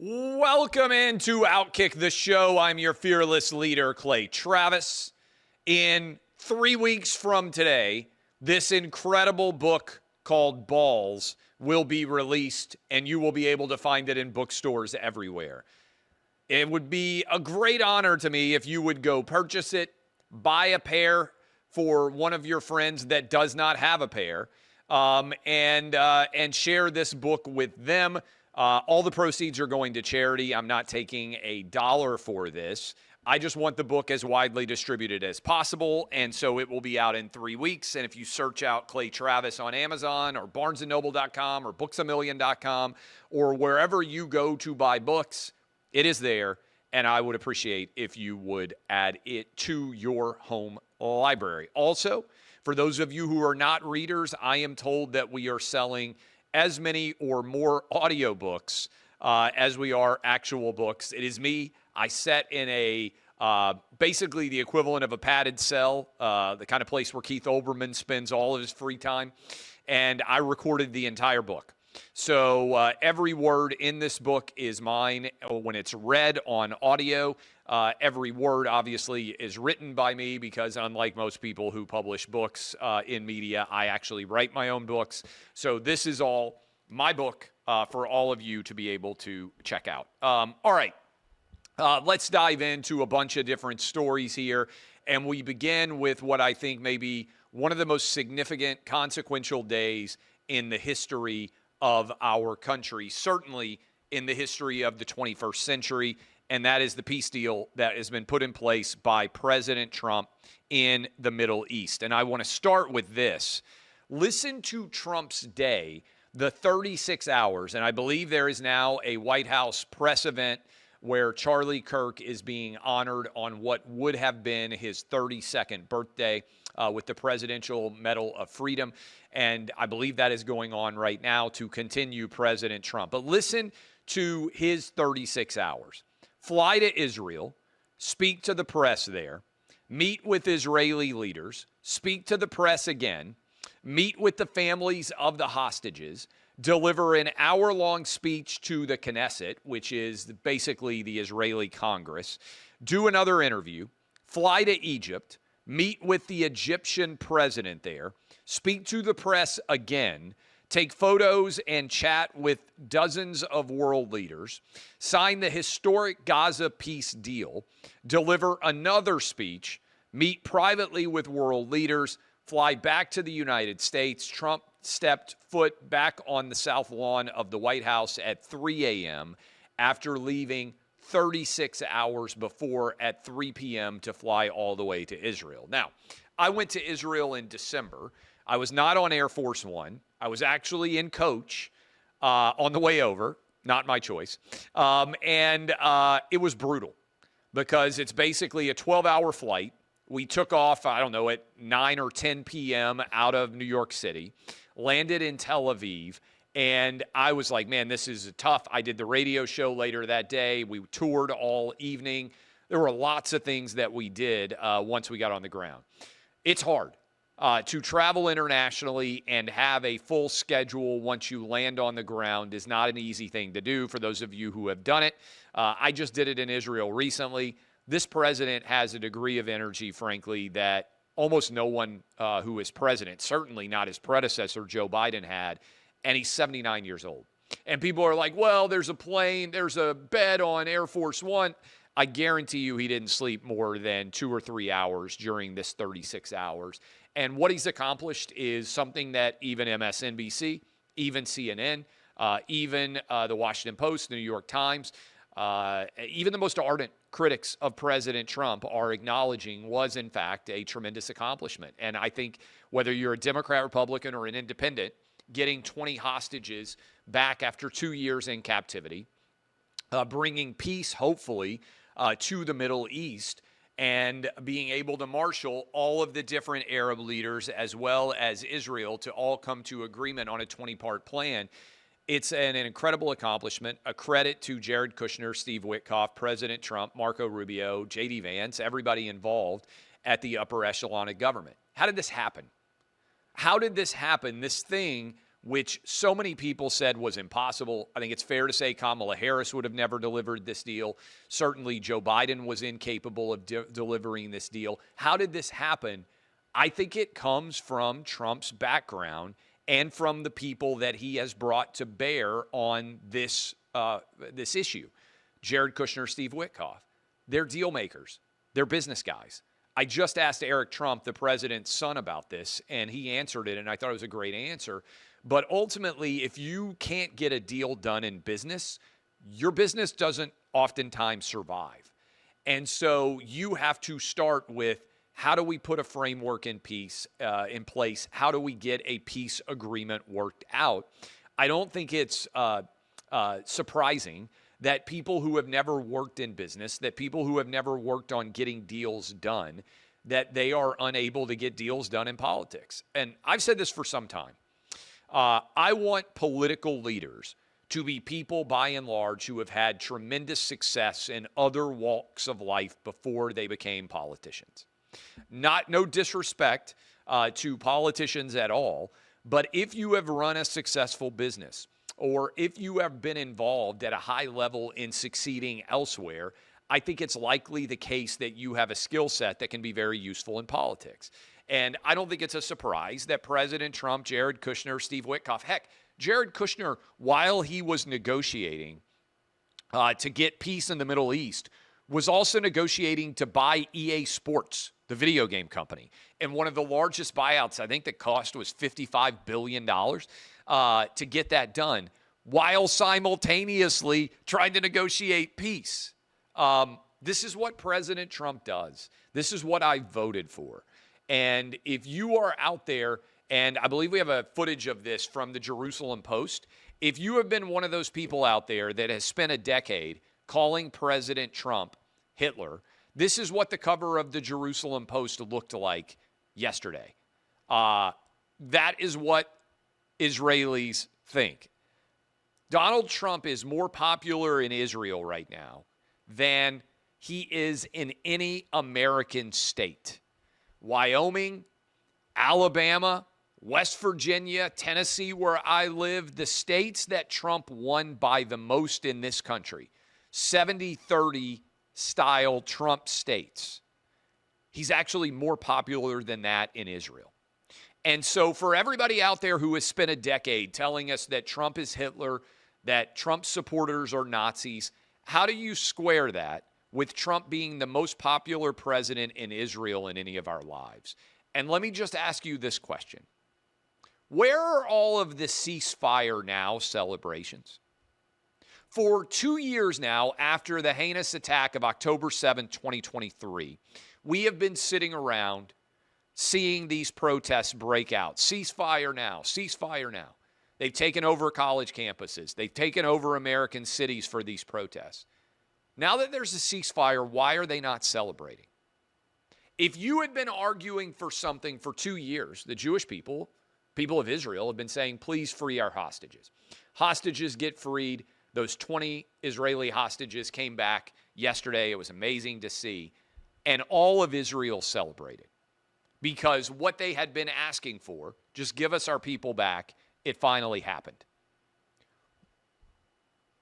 Welcome into OutKick, the show. I'm your fearless leader, Clay Travis. In 3 weeks from today, this incredible book called Balls will be released, and you will be able to find it in bookstores everywhere. It would be a great honor to me if you would go purchase it, buy a pair for one of your friends that does not have a pair, and share this book with them. All the proceeds are going to charity. I'm not taking a dollar for this. I just want the book as widely distributed as possible, and so it will be out in 3 weeks. And if you search out Clay Travis on Amazon or BarnesandNoble.com or BooksAMillion.com or wherever you go to buy books, it is there, and I would appreciate if you would add it to your home library. Also, for those of you who are not readers, I am told that we are selling as many or more audiobooks as we are actual books. It is me. I sat in a basically the equivalent of a padded cell, the kind of place where Keith Olbermann spends all of his free time, and I recorded the entire book. So every word in this book is mine when it's read on audio. Every word, obviously, is written by me because unlike most people who publish books in media, I actually write my own books. So this is all my book for all of you to be able to check out. All right, let's dive into a bunch of different stories here. And we begin with what I think may be one of the most significant, consequential days in the history of our country, certainly in the history of the 21st century, and that is the peace deal that has been put in place by President Trump in the Middle East. And I want to start with this. Listen to Trump's day, the 36 hours, and I believe there is now a White House press event where Charlie Kirk is being honored on what would have been his 32nd birthday with the Presidential Medal of Freedom. And I believe that is going on right now to continue President Trump. But listen to his 36 hours. Fly to Israel, speak to the press there, meet with Israeli leaders, speak to the press again, meet with the families of the hostages, deliver an hour-long speech to the Knesset, which is basically the Israeli Congress, do another interview, fly to Egypt, meet with the Egyptian president there, speak to the press again, take photos and chat with dozens of world leaders, sign the historic Gaza peace deal, deliver another speech, meet privately with world leaders, fly back to the United States. Trump stepped foot back on the South Lawn of the White House at 3 a.m. after leaving 36 hours before at 3 p.m. to fly all the way to Israel. Now, I went to Israel in December. I was not on Air Force One. I was actually in coach on the way over, not my choice. And it was brutal because it's basically a 12-hour flight. We took off, I don't know, at 9 or 10 p.m. out of New York City, landed in Tel Aviv, and I was like, man, this is tough. I did the radio show later that day. We toured all evening. There were lots of things that we did once we got on the ground. It's hard to travel internationally and have a full schedule once you land on the ground is not an easy thing to do for those of you who have done it. I just did it in Israel recently. This president has a degree of energy, frankly, that almost no one who is president, certainly not his predecessor, Joe Biden, had, and he's 79 years old. And people are like, well, there's a plane, there's a bed on Air Force One. I guarantee you he didn't sleep more than 2 or 3 hours during this 36 hours. And what he's accomplished is something that even MSNBC, even CNN, even the Washington Post, the New York Times, even the most ardent critics of President Trump are acknowledging was, in fact, a tremendous accomplishment. And I think whether you're a Democrat, Republican, or an independent, getting 20 hostages back after 2 years in captivity, bringing peace, hopefully, to the Middle East, and being able to marshal all of the different Arab leaders as well as Israel to all come to agreement on a 20-part plan. It's an incredible accomplishment, a credit to Jared Kushner, Steve Witkoff, President Trump, Marco Rubio, J.D. Vance, everybody involved at the upper echelon of government. How did this happen? How did this happen? This thing which so many people said was impossible. I think it's fair to say Kamala Harris would have never delivered this deal. Certainly Joe Biden was incapable of delivering this deal. How did this happen? I think it comes from Trump's background and from the people that he has brought to bear on this issue. Jared Kushner, Steve Witkoff, they're deal makers. They're business guys. I just asked Eric Trump, the president's son, about this, and he answered it, and I thought it was a great answer. But ultimately, if you can't get a deal done in business, your business doesn't oftentimes survive. And so you have to start with, how do we put a framework in place? How do we get a peace agreement worked out? I don't think it's surprising that people who have never worked in business, that people who have never worked on getting deals done, that they are unable to get deals done in politics. And I've said this for some time. I want political leaders to be people, by and large, who have had tremendous success in other walks of life before they became politicians. No disrespect to politicians at all, but if you have run a successful business, or if you have been involved at a high level in succeeding elsewhere, I think it's likely the case that you have a skill set that can be very useful in politics. And I don't think it's a surprise that President Trump, Jared Kushner, Steve Witkoff, heck, Jared Kushner, while he was negotiating to get peace in the Middle East, was also negotiating to buy EA Sports, the video game company. And one of the largest buyouts, I think the cost was $55 billion to get that done, while simultaneously trying to negotiate peace. This is what President Trump does. This is what I voted for. And if you are out there, and I believe we have a footage of this from the Jerusalem Post, if you have been one of those people out there that has spent a decade calling President Trump Hitler, this is what the cover of the Jerusalem Post looked like yesterday. That is what Israelis think. Donald Trump is more popular in Israel right now than he is in any American state. Wyoming, Alabama, West Virginia, Tennessee, where I live, the states that Trump won by the most in this country, 70-30 style Trump states. He's actually more popular than that in Israel. And so for everybody out there who has spent a decade telling us that Trump is Hitler, that Trump supporters are Nazis, how do you square that with Trump being the most popular president in Israel in any of our lives? And let me just ask you this question. Where are all of the ceasefire now celebrations? For 2 years now, after the heinous attack of October 7, 2023, we have been sitting around seeing these protests break out. Ceasefire now, ceasefire now. They've taken over college campuses. They've taken over American cities for these protests. Now that there's a ceasefire, why are they not celebrating? If you had been arguing for something for 2 years, the Jewish people of Israel, have been saying, please free our hostages. Hostages get freed. Those 20 Israeli hostages came back yesterday. It was amazing to see. And all of Israel celebrated because what they had been asking for, just give us our people back, it finally happened.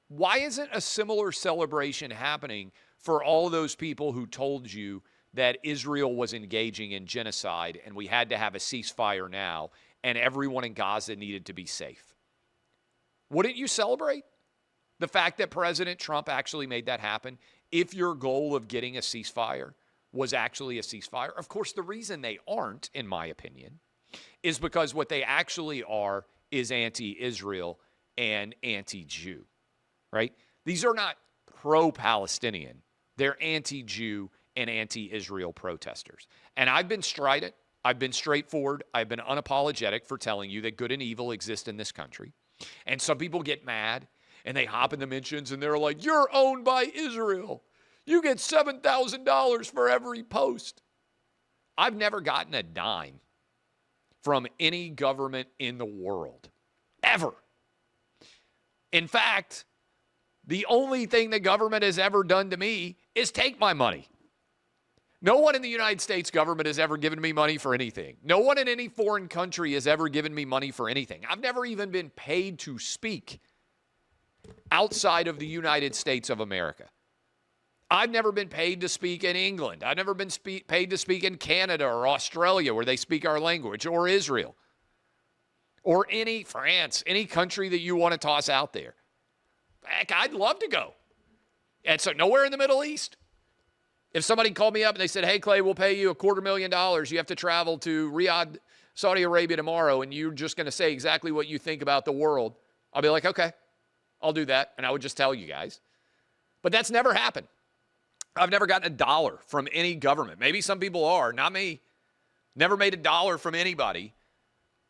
Why isn't a similar celebration happening for all those people who told you that Israel was engaging in genocide and we had to have a ceasefire now and everyone in Gaza needed to be safe? Wouldn't you celebrate the fact that President Trump actually made that happen if your goal of getting a ceasefire was actually a ceasefire? Of course, the reason they aren't, in my opinion, is because what they actually are is anti-Israel and anti-Jew, right? These are not pro-Palestinian. They're anti-Jew and anti-Israel protesters. And I've been strident. I've been straightforward. I've been unapologetic for telling you that good and evil exist in this country. And some people get mad and they hop in the mentions and they're like, you're owned by Israel. You get $7,000 for every post. I've never gotten a dime from any government in the world, ever. In fact, the only thing the government has ever done to me is take my money. No one in the United States government has ever given me money for anything. No one in any foreign country has ever given me money for anything. I've never even been paid to speak outside of the United States of America. I've never been paid to speak in England. I've never been paid to speak in Canada or Australia where they speak our language, or Israel, or France, any country that you want to toss out there. Heck, I'd love to go. And so nowhere in the Middle East. If somebody called me up and they said, hey, Clay, we'll pay you $250,000. You have to travel to Riyadh, Saudi Arabia tomorrow, and you're just going to say exactly what you think about the world, I'll be like, okay, I'll do that. And I would just tell you guys. But that's never happened. I've never gotten $1 from any government. Maybe some people are, not me. Never made $1 from anybody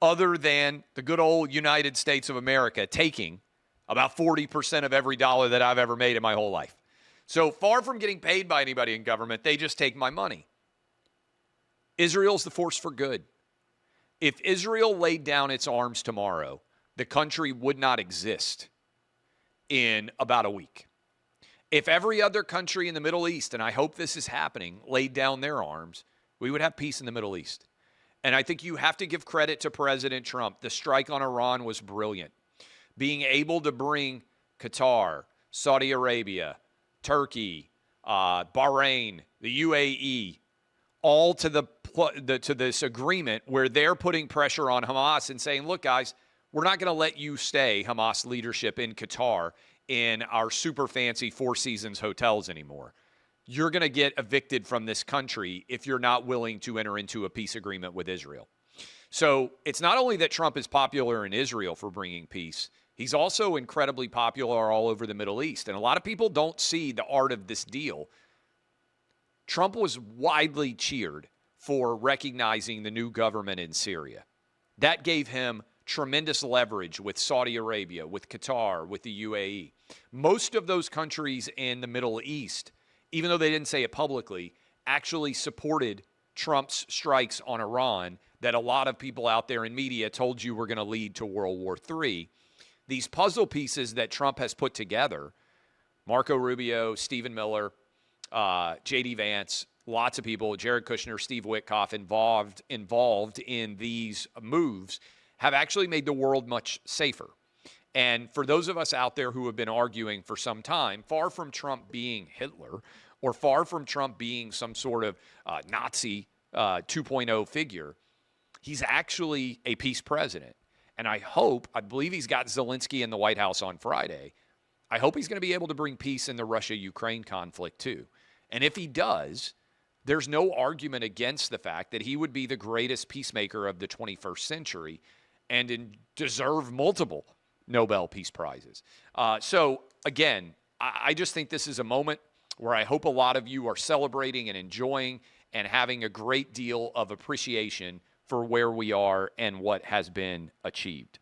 other than the good old United States of America taking about 40% of every dollar that I've ever made in my whole life. So far from getting paid by anybody in government, they just take my money. Israel's the force for good. If Israel laid down its arms tomorrow, the country would not exist in about a week. If every other country in the Middle East, and I hope this is happening, laid down their arms, we would have peace in the Middle East. And I think you have to give credit to President Trump. The strike on Iran was brilliant. Being able to bring Qatar, Saudi Arabia, Turkey, Bahrain, the UAE, all to this agreement where they're putting pressure on Hamas and saying, look, guys, we're not going to let you stay, Hamas leadership in Qatar, in our super fancy Four Seasons hotels anymore. You're going to get evicted from this country if you're not willing to enter into a peace agreement with Israel. So it's not only that Trump is popular in Israel for bringing peace, he's also incredibly popular all over the Middle East. And a lot of people don't see the art of this deal. Trump was widely cheered for recognizing the new government in Syria. That gave him tremendous leverage with Saudi Arabia, with Qatar, with the UAE. Most of those countries in the Middle East, even though they didn't say it publicly, actually supported Trump's strikes on Iran that a lot of people out there in media told you were going to lead to World War III. These puzzle pieces that Trump has put together, Marco Rubio, Stephen Miller, J.D. Vance, lots of people, Jared Kushner, Steve Witkoff involved in these moves, have actually made the world much safer. And for those of us out there who have been arguing for some time, far from Trump being Hitler or far from Trump being some sort of Nazi 2.0 figure, he's actually a peace president. And I believe he's got Zelensky in the White House on Friday. I hope he's going to be able to bring peace in the Russia-Ukraine conflict too. And if he does, there's no argument against the fact that he would be the greatest peacemaker of the 21st century and deserve multiple Nobel Peace Prizes. So again, I just think this is a moment where I hope a lot of you are celebrating and enjoying and having a great deal of appreciation for where we are and what has been achieved.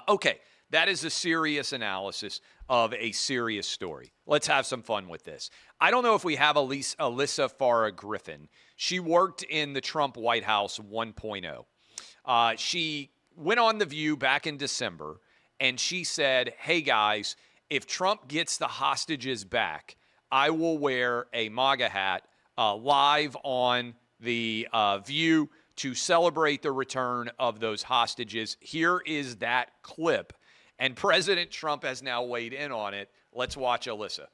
Okay, that is a serious analysis of a serious story. Let's have some fun with this. I don't know if we have Alyssa Farah Griffin. She worked in the Trump White House 1.0. She went on The View back in December, and she said, hey, guys, if Trump gets the hostages back, I will wear a MAGA hat live on The View to celebrate the return of those hostages. Here is that clip. And President Trump has now weighed in on it. Let's watch Alyssa.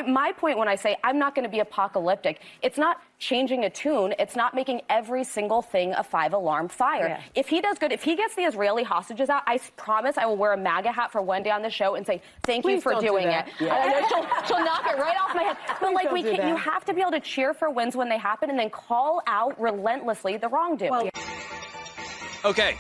My point when I say I'm not going to be apocalyptic, it's not changing a tune. It's not making every single thing a 5-alarm fire. Yeah. If he does good, if he gets the Israeli hostages out, I promise I will wear a MAGA hat for one day on the show and say, thank you for doing it. Yeah. She'll knock it right off my head. But like you have to be able to cheer for wins when they happen and then call out relentlessly the wrongdoing. Well, okay,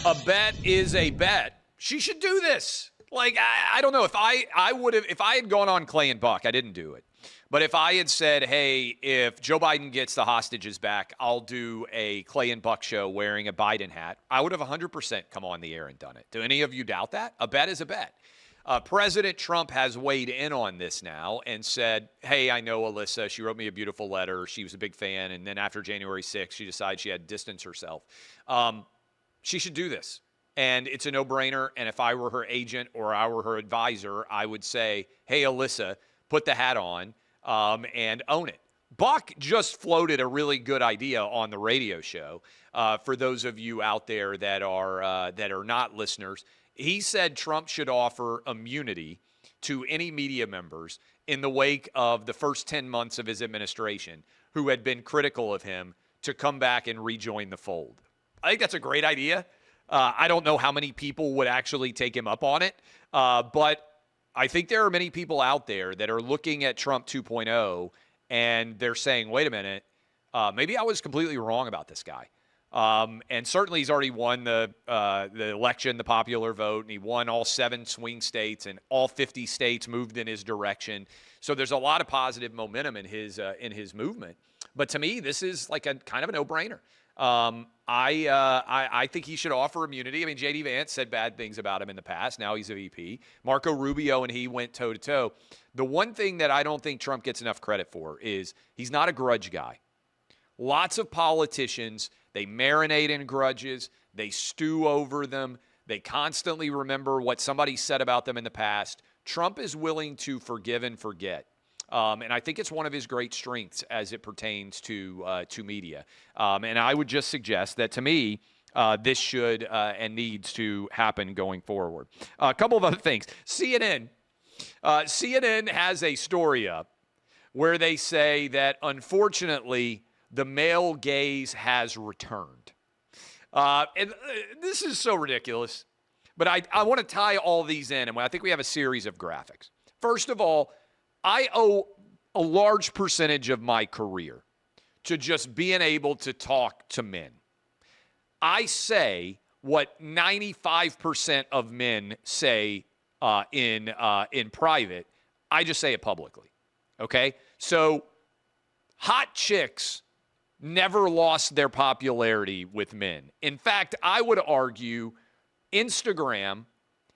a bet is a bet. She should do this. Like, I don't know if I would have, if I had gone on Clay and Buck, I didn't do it. But if I had said, hey, if Joe Biden gets the hostages back, I'll do a Clay and Buck show wearing a Biden hat, I would have 100% come on the air and done it. Do any of you doubt that? A bet is a bet. President Trump has weighed in on this now and said, hey, I know Alyssa. She wrote me a beautiful letter. She was a big fan. And then after January 6th, she decided she had to distance herself. She should do this. And it's a no-brainer. And if I were her agent or I were her advisor, I would say, hey, Alyssa, put the hat on and own it. Buck just floated a really good idea on the radio show. For those of you out there that are not listeners, he said Trump should offer immunity to any media members in the wake of the first 10 months of his administration who had been critical of him to come back and rejoin the fold. I think that's a great idea. I don't know how many people would actually take him up on it, but I think there are many people out there that are looking at Trump 2.0 and they're saying, wait a minute, maybe I was completely wrong about this guy. And certainly he's already won the election, the popular vote, and he won all 7 swing states, and all 50 states moved in his direction. So there's a lot of positive momentum in his movement. But to me, this is like a kind of a no-brainer. I think he should offer immunity. I mean, J.D. Vance said bad things about him in the past. Now he's a VP. Marco Rubio and he went toe-to-toe. The one thing that I don't think Trump gets enough credit for is he's not a grudge guy. Lots of politicians, they marinate in grudges. They stew over them. They constantly remember what somebody said about them in the past. Trump is willing to forgive and forget. And I think it's one of his great strengths as it pertains to media. And I would just suggest that, to me, this should and needs to happen going forward. A couple of other things. CNN has a story up where they say that, unfortunately, the male gaze has returned. And this is so ridiculous. But I want to tie all these in, and I think we have a series of graphics. First of all, I owe a large percentage of my career to just being able to talk to men. I say what 95% of men say in private. I just say it publicly, okay? So hot chicks never lost their popularity with men. In fact, I would argue Instagram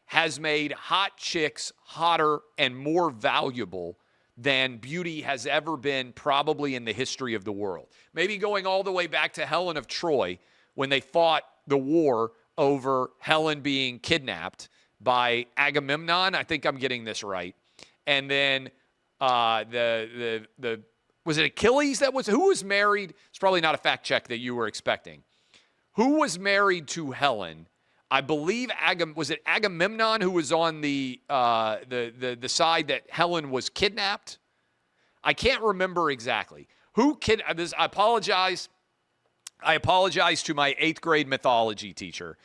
has made hot chicks hotter and more valuable than beauty has ever been probably in the history of the world. Maybe going all the way back to Helen of Troy when they fought the war over Helen being kidnapped by Agamemnon. I think I'm getting this right. And then was it Achilles who was married? It's probably not a fact check that you were expecting. Who was married to Helen? I believe was it Agamemnon who was on the side that Helen was kidnapped? I can't remember exactly. I apologize. I apologize to my 8th grade mythology teacher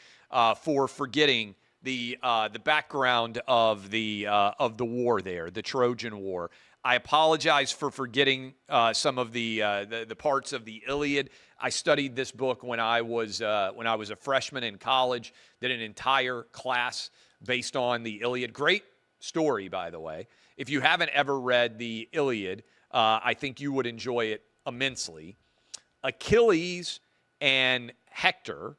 for forgetting the background of the war there, the Trojan War. I apologize for forgetting some of the parts of the Iliad. I studied this book when I was a freshman in college. Did an entire class based on the Iliad. Great story, by the way. If you haven't ever read the Iliad, I think you would enjoy it immensely. Achilles and Hector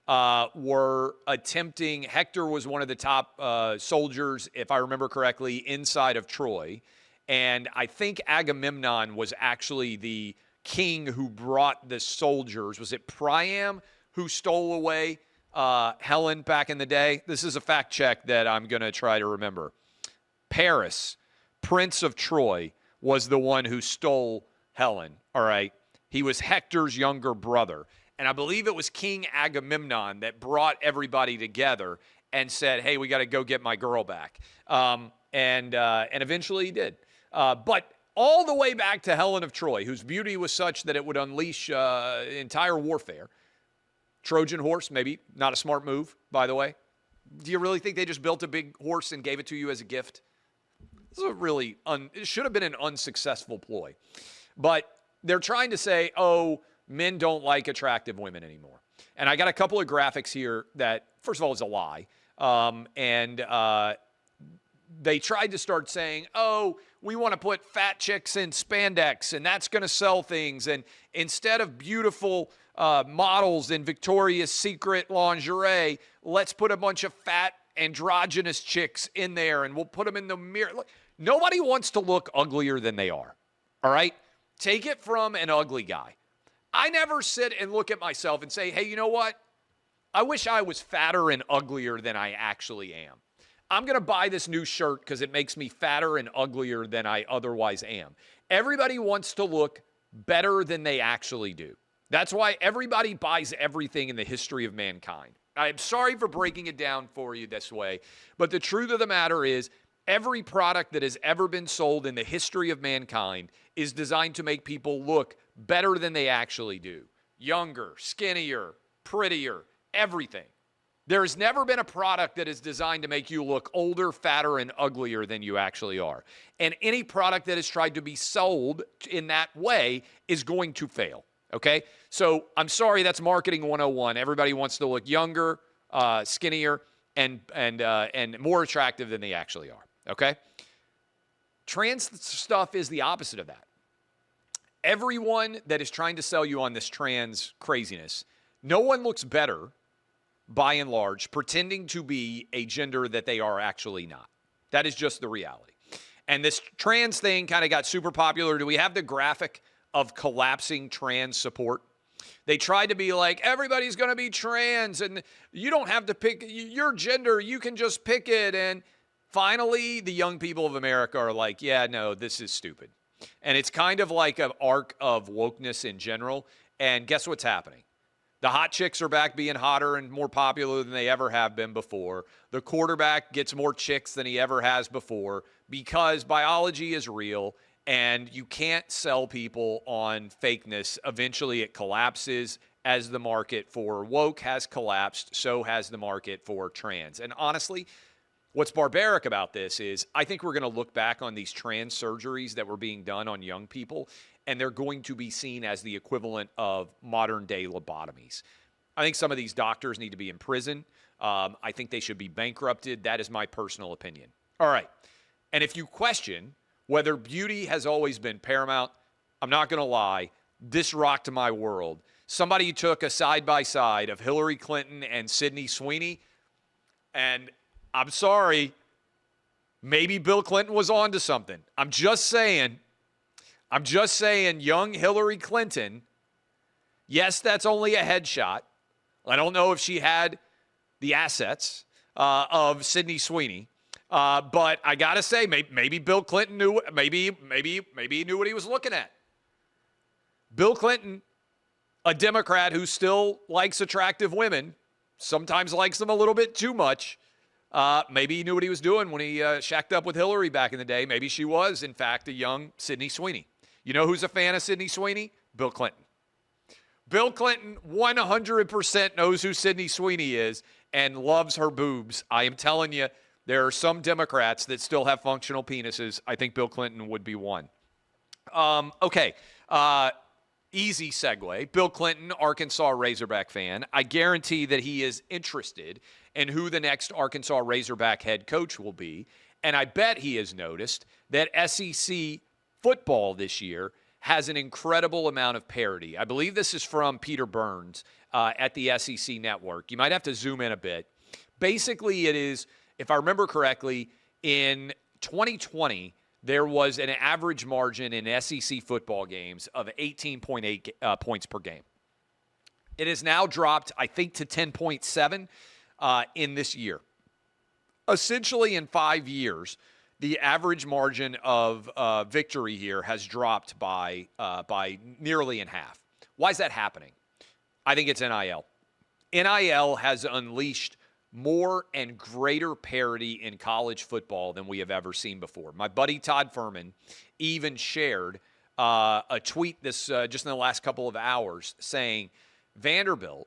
were attempting. Hector was one of the top soldiers, if I remember correctly, inside of Troy. And I think Agamemnon was actually the king who brought the soldiers. Was it Priam who stole away Helen back in the day? This is a fact check that I'm going to try to remember. Paris, Prince of Troy, was the one who stole Helen, all right? He was Hector's younger brother. And I believe it was King Agamemnon that brought everybody together and said, hey, we got to go get my girl back. And eventually he did. But all the way back to Helen of Troy, whose beauty was such that it would unleash entire warfare. Trojan horse, maybe not a smart move, by the way. Do you really think they just built a big horse and gave it to you as a gift? This is it should have been an unsuccessful ploy. But they're trying to say, oh, men don't like attractive women anymore. And I got a couple of graphics here that, first of all, is a lie. They tried to start saying, oh, we want to put fat chicks in spandex, and that's going to sell things. And instead of beautiful models in Victoria's Secret lingerie, let's put a bunch of fat androgynous chicks in there, and we'll put them in the mirror. Look, nobody wants to look uglier than they are, all right? Take it from an ugly guy. I never sit and look at myself and say, hey, you know what? I wish I was fatter and uglier than I actually am. I'm going to buy this new shirt because it makes me fatter and uglier than I otherwise am. Everybody wants to look better than they actually do. That's why everybody buys everything in the history of mankind. I'm sorry for breaking it down for you this way, but the truth of the matter is every product that has ever been sold in the history of mankind is designed to make people look better than they actually do. Younger, skinnier, prettier, everything. There has never been a product that is designed to make you look older, fatter, and uglier than you actually are. And any product that has tried to be sold in that way is going to fail, okay? So I'm sorry, that's marketing 101. Everybody wants to look younger, skinnier, and more attractive than they actually are, okay? Trans stuff is the opposite of that. Everyone that is trying to sell you on this trans craziness, no one looks better by and large, pretending to be a gender that they are actually not. That is just the reality. And this trans thing kind of got super popular. Do we have the graphic of collapsing trans support? They tried to be like, everybody's going to be trans, and you don't have to pick your gender. You can just pick it. And finally, the young people of America are like, yeah, no, this is stupid. And it's kind of like an arc of wokeness in general. And guess what's happening? The hot chicks are back being hotter and more popular than they ever have been before. The quarterback gets more chicks than he ever has before because biology is real and you can't sell people on fakeness. Eventually it collapses as the market for woke has collapsed. So has the market for trans. And honestly, what's barbaric about this is I think we're going to look back on these trans surgeries that were being done on young people, and they're going to be seen as the equivalent of modern-day lobotomies. I think some of these doctors need to be in prison. I think they should be bankrupted. That is my personal opinion. All right. And if you question whether beauty has always been paramount, I'm not going to lie, this rocked my world. Somebody took a side-by-side of Hillary Clinton and Sydney Sweeney, and I'm sorry, maybe Bill Clinton was on to something. I'm just saying, young Hillary Clinton, yes, that's only a headshot. I don't know if she had the assets of Sydney Sweeney, but I got to say, maybe Bill Clinton knew, maybe he knew what he was looking at. Bill Clinton, a Democrat who still likes attractive women, sometimes likes them a little bit too much. Maybe he knew what he was doing when he shacked up with Hillary back in the day. Maybe she was, in fact, a young Sydney Sweeney. You know who's a fan of Sydney Sweeney? Bill Clinton. Bill Clinton 100% knows who Sydney Sweeney is and loves her boobs. I am telling you, there are some Democrats that still have functional penises. I think Bill Clinton would be one. Okay. Easy segue. Bill Clinton, Arkansas Razorback fan. I guarantee that he is interested in who the next Arkansas Razorback head coach will be. And I bet he has noticed that SEC football this year has an incredible amount of parity. I believe this is from Peter Burns at the SEC Network. You might have to zoom in a bit. Basically, it is, if I remember correctly, in 2020, there was an average margin in SEC football games of 18.8 points per game. It has now dropped, I think, to 10.7 in this year. Essentially, in 5 years, the average margin of victory here has dropped by nearly in half. Why is that happening? I think it's NIL. NIL has unleashed more and greater parity in college football than we have ever seen before. My buddy Todd Furman even shared a tweet this just in the last couple of hours saying Vanderbilt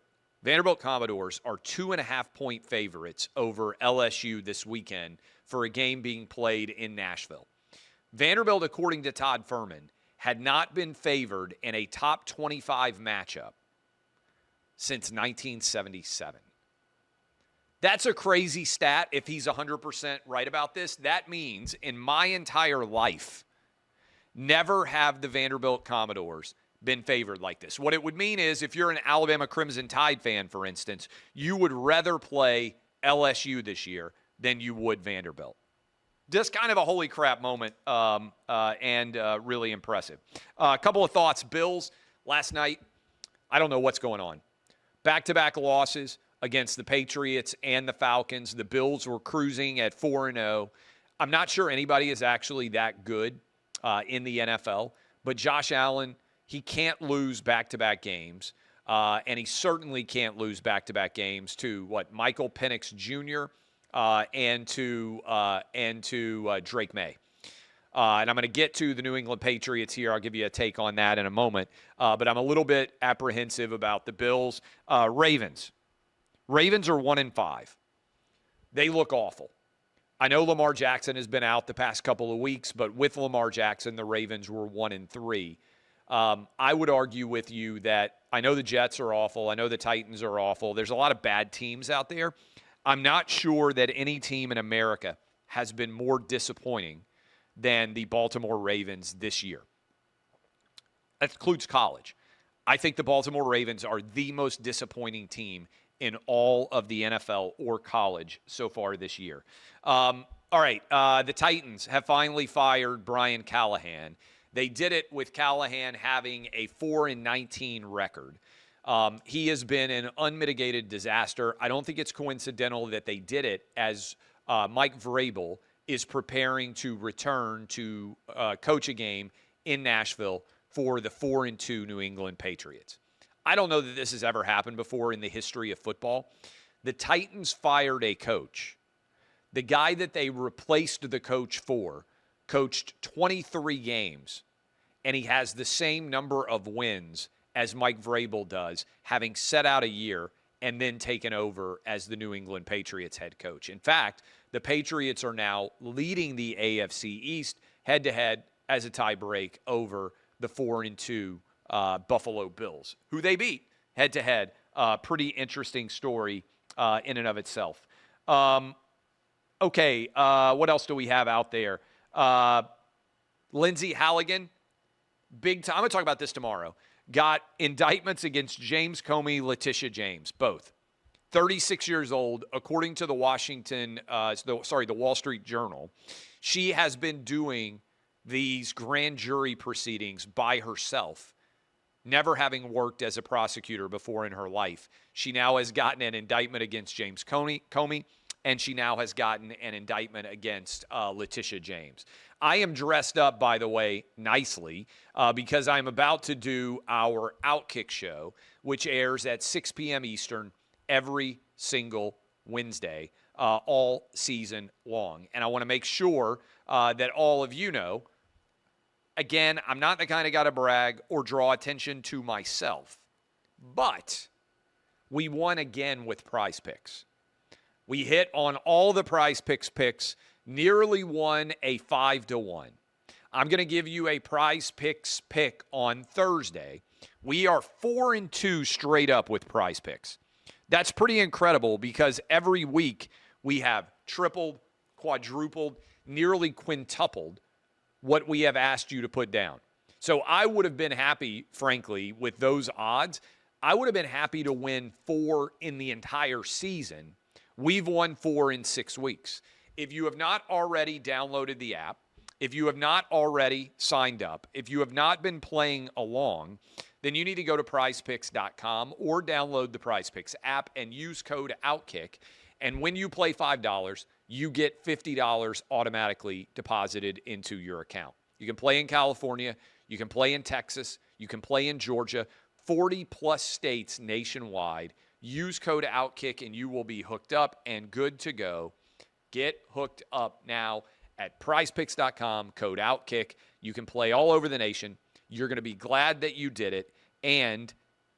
Commodores are 2.5-point favorites over LSU this weekend for a game being played in Nashville. Vanderbilt, according to Todd Furman, had not been favored in a top 25 matchup since 1977. That's a crazy stat if he's 100% right about this. That means in my entire life, never have the Vanderbilt Commodores been favored like this. What it would mean is if you're an Alabama Crimson Tide fan, for instance, you would rather play LSU this year than you would Vanderbilt. Just kind of a holy crap moment and really impressive. A couple of thoughts. Bills last night, I don't know what's going on. Back-to-back losses against the Patriots and the Falcons. The Bills were cruising at 4-0. I'm not sure anybody is actually that good in the NFL, but Josh Allen, he can't lose back-to-back games, and he certainly can't lose back-to-back games to Michael Penix Jr. And to Drake May. And I'm going to get to the New England Patriots here. I'll give you a take on that in a moment. But I'm a little bit apprehensive about the Bills. Ravens. Ravens are 1-5. They look awful. I know Lamar Jackson has been out the past couple of weeks, but with Lamar Jackson, the Ravens were 1-3. I would argue with you that I know the Jets are awful. I know the Titans are awful. There's a lot of bad teams out there. I'm not sure that any team in America has been more disappointing than the Baltimore Ravens this year. That includes college. I think the Baltimore Ravens are the most disappointing team in all of the NFL or college so far this year. All right, the Titans have finally fired Brian Callahan. They did it with Callahan having a 4-19 record. He has been an unmitigated disaster. I don't think it's coincidental that they did it as Mike Vrabel is preparing to return to coach a game in Nashville for the 4-2 New England Patriots. I don't know that this has ever happened before in the history of football. The Titans fired a coach. The guy that they replaced the coach for coached 23 games, and he has the same number of wins as Mike Vrabel does, having set out a year and then taken over as the New England Patriots head coach. In fact, the Patriots are now leading the AFC East head-to-head as a tie-break over the 4-2 Buffalo Bills, who they beat head-to-head. Pretty interesting story in and of itself. Okay, what else do we have out there? Lindsey Halligan, big time. I'm going to talk about this tomorrow. Got indictments against James Comey, Letitia James, both. 36 years old, according to the the Wall Street Journal. She has been doing these grand jury proceedings by herself, never having worked as a prosecutor before in her life. She now has gotten an indictment against James Comey, and she now has gotten an indictment against Letitia James. I am dressed up, by the way, nicely because I'm about to do our OutKick show, which airs at 6 p.m. Eastern every single Wednesday all season long. And I want to make sure that all of you know, again, I'm not the kind of guy to brag or draw attention to myself, but we won again with PrizePicks. We hit on all the PrizePicks picks, nearly won a 5-1. I'm going to give you a PrizePicks pick on Thursday. We are 4-2 straight up with PrizePicks. That's pretty incredible because every week we have tripled, quadrupled, nearly quintupled what we have asked you to put down. So I would have been happy, frankly, with those odds. I would have been happy to win 4 in the entire season. We've won 4 in 6 weeks. If you have not already downloaded the app, if you have not already signed up, if you have not been playing along, then you need to go to PrizePicks.com or download the PrizePicks app and use code OutKick. And when you play $5, you get $50 automatically deposited into your account. You can play in California. You can play in Texas. You can play in Georgia. 40-plus states nationwide. Use code OutKick and you will be hooked up and good to go. Get hooked up now at PrizePicks.com, code OutKick. You can play all over the nation. You're going to be glad that you did it, and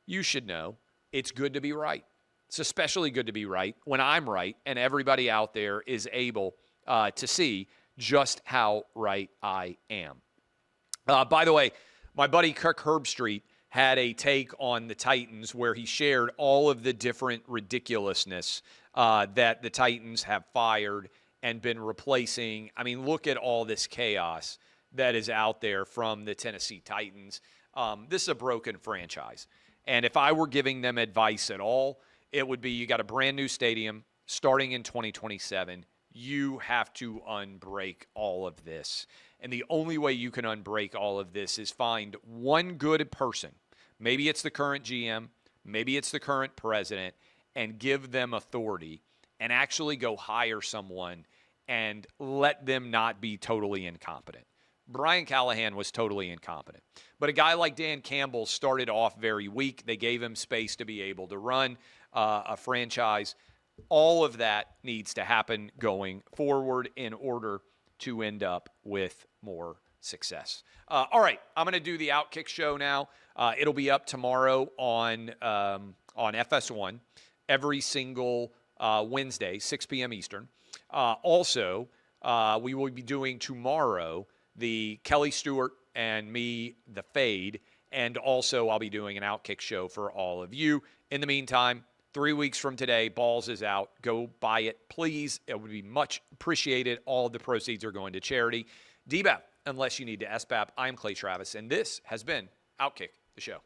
you should know it's good to be right. It's especially good to be right when I'm right and everybody out there is able to see just how right I am. By the way, my buddy Kirk Herbstreit had a take on the Titans where he shared all of the different ridiculousness that the Titans have fired and been replacing. I mean, look at all this chaos that is out there from the Tennessee Titans. This is a broken franchise. And if I were giving them advice at all, it would be you got a brand new stadium starting in 2027. You have to unbreak all of this. And the only way you can unbreak all of this is find one good person. Maybe it's the current GM. Maybe it's the current president. And give them authority and actually go hire someone and let them not be totally incompetent. Brian Callahan was totally incompetent. But a guy like Dan Campbell started off very weak. They gave him space to be able to run a franchise. All of that needs to happen going forward in order to end up with more success. All right, I'm going to do the OutKick show now. It'll be up tomorrow on FS1 every single Wednesday, 6 p.m. Eastern. Also, we will be doing tomorrow the Kelly Stewart and me, the Fade, and also I'll be doing an OutKick show for all of you. In the meantime, 3 weeks from today, Balls is out. Go buy it, please. It would be much appreciated. All of the proceeds are going to charity. DBAP, unless you need to SBAP. I'm Clay Travis, and this has been OutKick, the show.